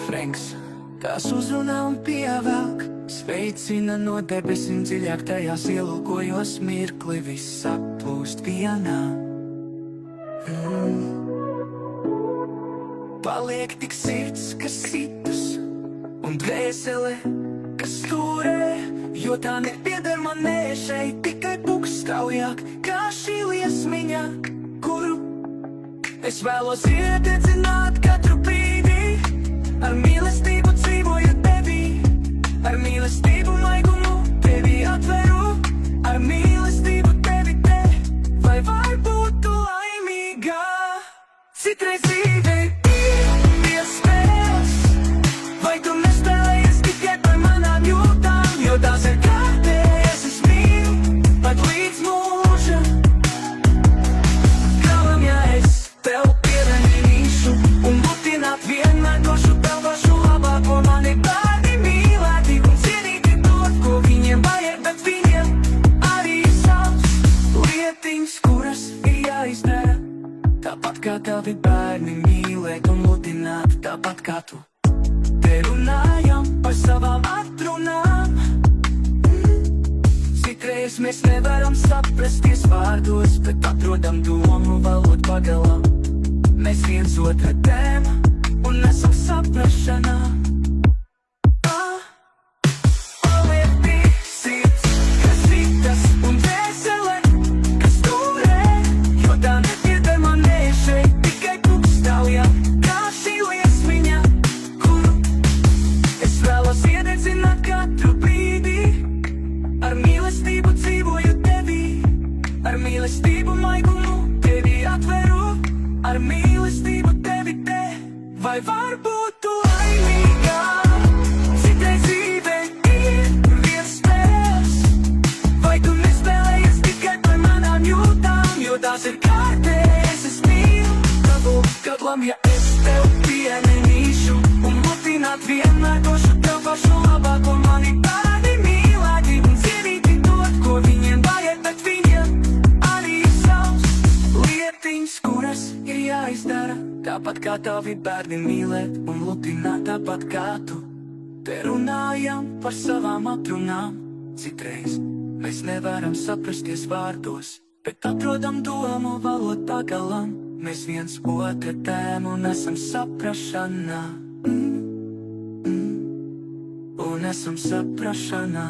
Frenks, kas uzrunā un pievelk, sveicina no debesim dziļāk tajās ielūkojos mirkli, viss saplūst vienā. Paliek tik sirds, kas sitas, un dvēsele, kas turē, jo tā nepieder manē šeit tikai puks straujāk, kā šī liesmiņa, kuru es vēlos iededzināt katru brīdī. Ar mīlestību dzīvoju tevī, ar mīlestību maigumu tevi atveru, ar mīlestību tevi te, vai būtu laimīgā. Citreiz dzīvē ir iespējas, vai tu nespēlējies tikai par manām jūtām, jo tās ir kārtējas, es mīlu, pat līdz mūža galam, ja es tev pievienīšu un lutināt vienmēr došu tev pašu labāko. Mani bērni mīlēti un cienīti dod, ko viņiem vajag, bet viņiem arī savs lietiņas, kuras ir jāizdara. Tāpat kā tavi bērni mīlēt un lutināt, tāpat kā tu. Te runājam par savām atrunām. Citreiz mēs nevaram saprasties vārdos, bet atrodam domu valodu pagalām. Mēs viens otra tēma un esam saprašanā. Paliek sirds, kas sitas, un dvēsele, kas turē, jo tā nepieder manē šeit tikai puks straujāk, kā šī liesmiņa, kuru es vēlos iededzināt katru brīdī. Ar mīlestību dzīvoju tevī, ar mīlestību maigumu tevi atveru, ar mīlestību tevi te, vai varbūt tu laimīgā. Citreiz dzīvē ir viens spēles, vai tu nespēlējies tikai par manām jūtām, jo tās ir kārtējas, es mīlu tavu gadlam, ja es tev pieminīšu un lutināt vienmēr došu tev pašu labāko. Mani bērni mīlēti un cienīti dod, ko viņiem vajag, bet viņiem arī savs lietiņas, kuras ir jāizdara. Tāpat kā tavi bērni mīlēt un lutināt, tāpat kā tu. Te runājam par savām atrunām. Citreiz mēs nevaram saprasties vārdos, bet atrodam domu valodu pagalam. Mēs viens otru tēmu un esam saprašanā. Un esam saprašanā.